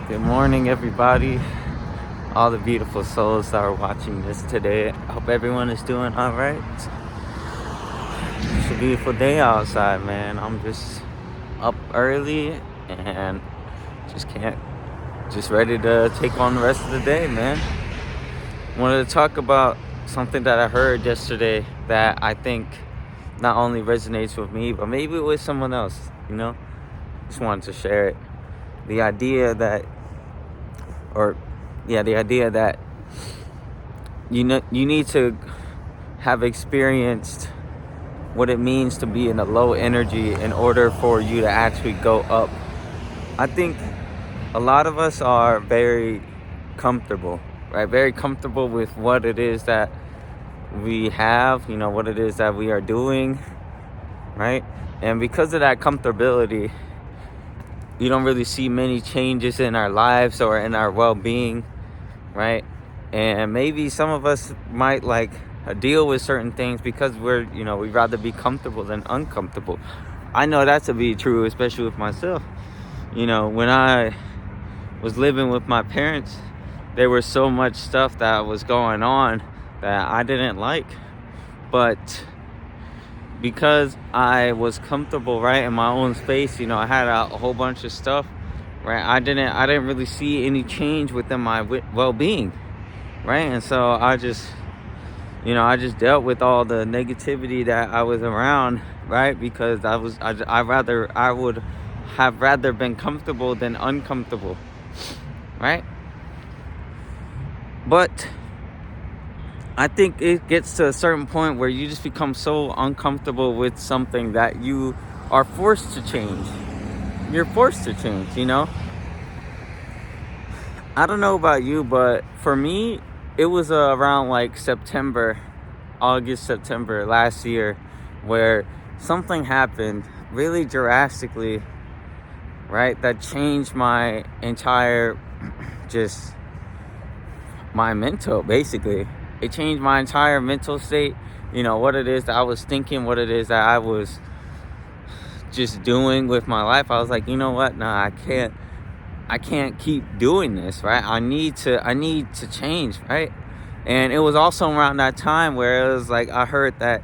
Good morning, everybody. All the beautiful souls that are watching this today. I hope everyone is doing all right. It's a beautiful day outside, man. I'm just up early and just ready to take on the rest of the day, man. Wanted to talk about something that I heard yesterday that I think not only resonates with me, but maybe with someone else, Just wanted to share it. The idea that you need to have experienced what it means to be in a low energy in order for you to actually go up. I think a lot of us are very comfortable, right? Very comfortable with what it is that we have, what it is that we are doing, right? And because of that comfortability, you don't really see many changes in our lives or in our well-being, right? And maybe some of us might deal with certain things because we'd rather be comfortable than uncomfortable. I know that to be true, especially with myself. When I was living with my parents, there was so much stuff that was going on that I didn't like. But because I was comfortable, right, in my own space, I had a whole bunch of stuff, right? I didn't really see any change within my well-being, right? And so I just dealt with all the negativity that I was around, right? Because I would have rather been comfortable than uncomfortable, right? But I think it gets to a certain point where you just become so uncomfortable with something that you are forced to change. You're forced to change, I don't know about you, but for me, it was around September last year where something happened really drastically, right? That changed my entire, just my mental, basically. It changed my entire mental state, what it is that I was thinking, what it is that I was just doing with my life. I was like, you know what? Nah, I can't keep doing this, right? I need to change, right? And it was also around that time where it was like I heard that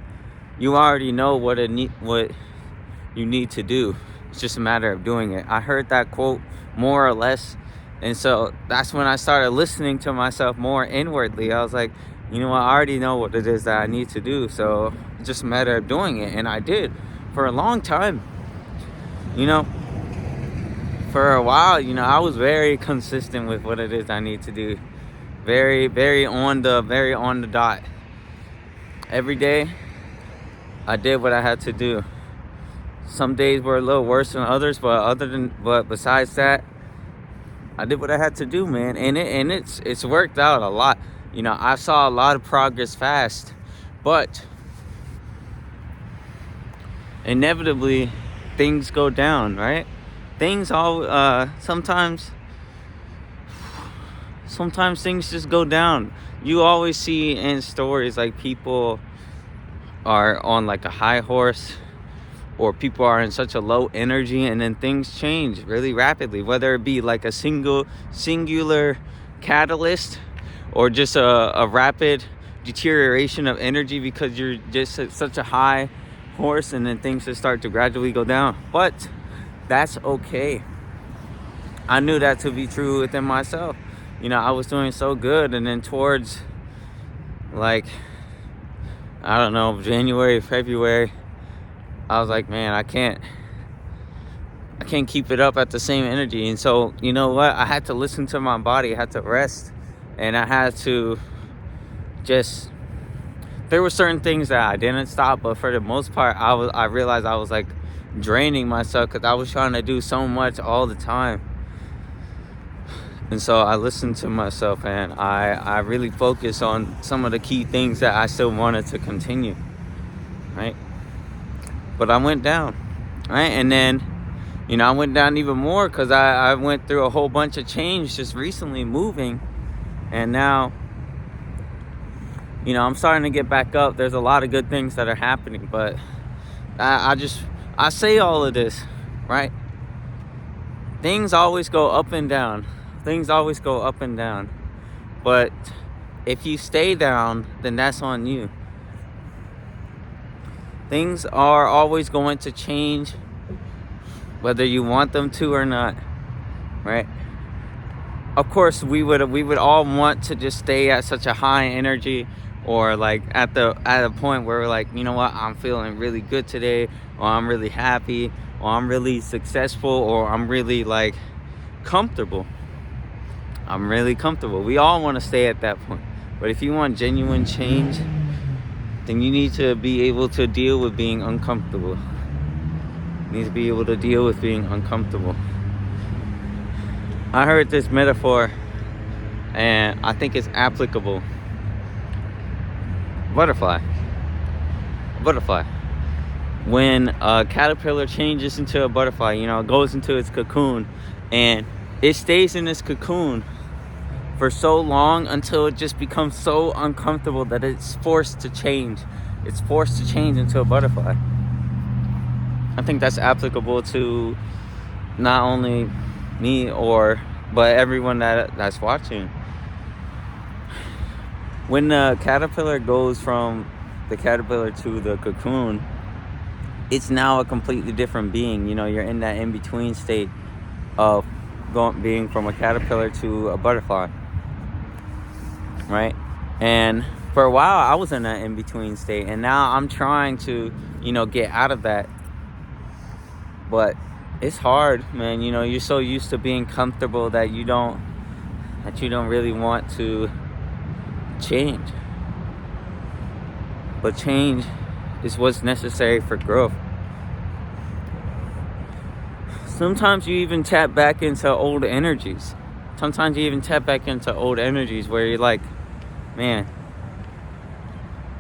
you already know what you need to do. It's just a matter of doing it. I heard that quote more or less. And so that's when I started listening to myself more inwardly. I was like, I already know what it is that I need to do. So it's just a matter of doing it. And I did for a long time. For a while, I was very consistent with what it is I need to do. Very, very on the dot. Every day, I did what I had to do. Some days were a little worse than others, but besides that, I did what I had to do, man. And it's worked out a lot. I saw a lot of progress fast, but inevitably things go down, right? Things sometimes things just go down. You always see in stories like people are on like a high horse, or people are in such a low energy, and then things change really rapidly, whether it be like a singular catalyst or just a rapid deterioration of energy because you're just at such a high horse, and then things just start to gradually go down. But that's okay. I knew that to be true within myself. I was doing so good, and then towards January, February, I was like, man, I can't keep it up at the same energy. And so, you know what? I had to listen to my body. I had to rest. And I had to there were certain things that I didn't stop. But for the most part, I realized I was like draining myself because I was trying to do so much all the time. And so I listened to myself, and I really focused on some of the key things that I still wanted to continue, right? But I went down, right? And then, I went down even more because I went through a whole bunch of change just recently, moving. And now, I'm starting to get back up. There's a lot of good things that are happening. But I say all of this, right? Things always go up and down. Things always go up and down. But if you stay down, then that's on you. Things are always going to change, whether you want them to or not, right? Of course, we would all want to just stay at such a high energy, or like at a point where we're like, you know what, I'm feeling really good today, or I'm really happy, or I'm really successful, or I'm really like comfortable. I'm really comfortable. We all want to stay at that point. But if you want genuine change, then you need to be able to deal with being uncomfortable. You need to be able to deal with being uncomfortable. I heard this metaphor, and I think it's applicable. Butterfly. When a caterpillar changes into a butterfly, it goes into its cocoon, and it stays in this cocoon for so long until it just becomes so uncomfortable that it's forced to change. It's forced to change into a butterfly. I think that's applicable to not only me but everyone that's watching. When the caterpillar goes from the caterpillar to the cocoon, it's now a completely different being. You're in that in-between state of being from a caterpillar to a butterfly, right? And for a while I was in that in-between state, and now I'm trying to get out of that. But it's hard, man. You're so used to being comfortable that you don't really want to change. But change is what's necessary for growth. Sometimes you even tap back into old energies. Where you're like, man,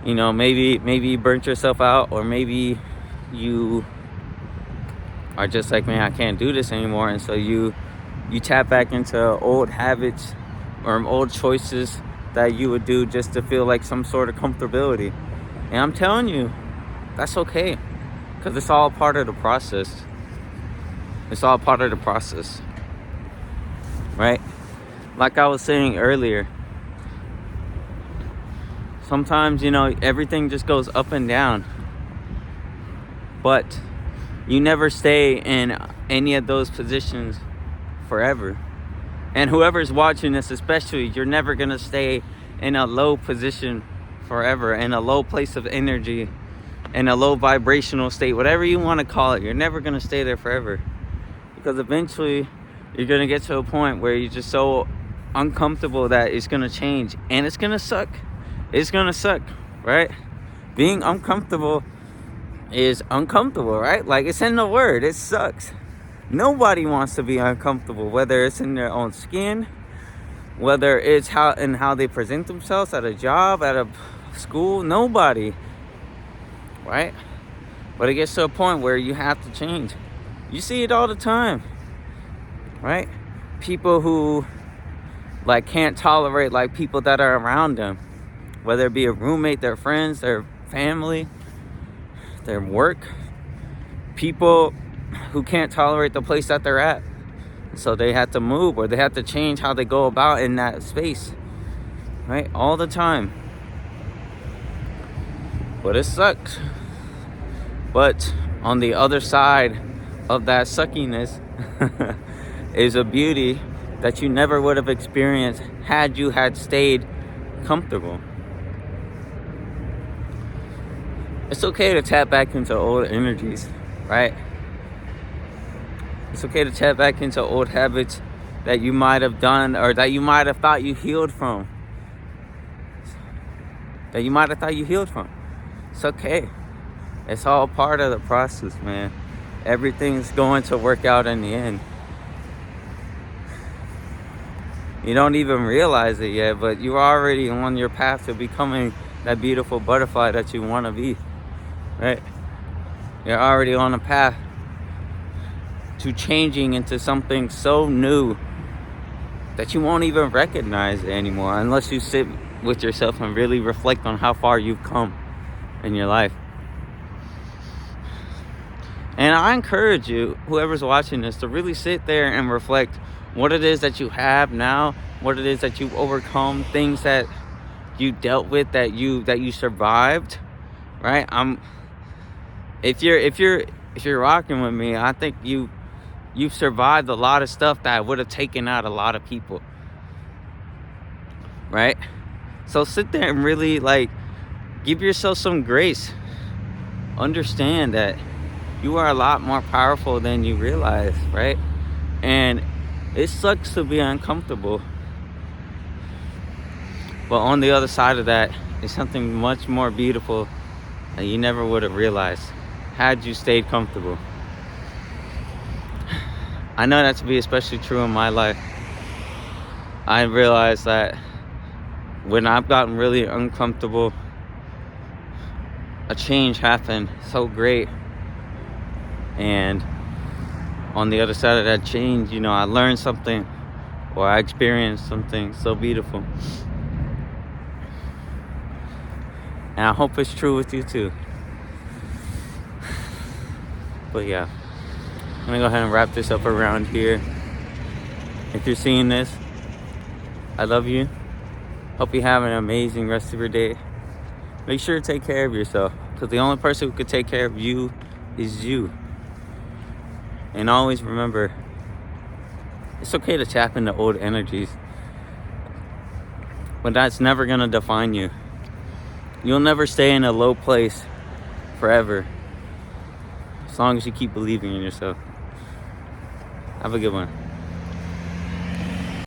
maybe you burnt yourself out, or maybe you are just like, man, I can't do this anymore. And so you tap back into old habits or old choices that you would do just to feel like some sort of comfortability. And I'm telling you, that's okay, because it's all part of the process. Right? Like I was saying earlier, sometimes, everything just goes up and down. But you never stay in any of those positions forever. And whoever's watching this especially, you're never going to stay in a low position forever, in a low place of energy, in a low vibrational state, whatever you want to call it. You're never going to stay there forever. Because eventually you're going to get to a point where you're just so uncomfortable that it's going to change. And it's going to suck. Right? Being uncomfortable is uncomfortable, right? Like, it's in the word. It sucks. Nobody wants to be uncomfortable, whether it's in their own skin, whether it's how they present themselves at a job, at a school. Nobody, right? But it gets to a point where you have to change. You see it all the time, right? People who like can't tolerate like people that are around them, whether it be a roommate, their friends, their family, their work. People who can't tolerate the place that they're at, so they have to move, or they have to change how they go about in that space, right? All the time. But it sucks. But on the other side of that suckiness is a beauty that you never would have experienced had you stayed comfortable. It's okay to tap back into old energies, right? It's okay to tap back into old habits that you might have done, or that you might have thought you healed from. It's okay. It's all part of the process, man. Everything's going to work out in the end. You don't even realize it yet, but you're already on your path to becoming that beautiful butterfly that you want to be, right? You're already on a path to changing into something so new that you won't even recognize it anymore, unless you sit with yourself and really reflect on how far you've come in your life. And I encourage you, whoever's watching this, to really sit there and reflect what it is that you have now, what it is that you've overcome, things that you dealt with, that you survived, right? If you're rocking with me, I think you've survived a lot of stuff that would have taken out a lot of people, right? So sit there and really like give yourself some grace. Understand that you are a lot more powerful than you realize, right? And it sucks to be uncomfortable, but on the other side of that is something much more beautiful that you never would have realized had you stayed comfortable. I know that to be especially true in my life. I realized that when I've gotten really uncomfortable, a change happened so great. And on the other side of that change, I learned something, or I experienced something so beautiful. And I hope it's true with you too. But yeah, I'm gonna go ahead and wrap this up around here. If you're seeing this, I love you. Hope you have an amazing rest of your day. Make sure to take care of yourself, because the only person who could take care of you is you. And always remember, it's okay to tap into old energies, but that's never gonna define you. You'll never stay in a low place forever, as long as you keep believing in yourself. Have a good one.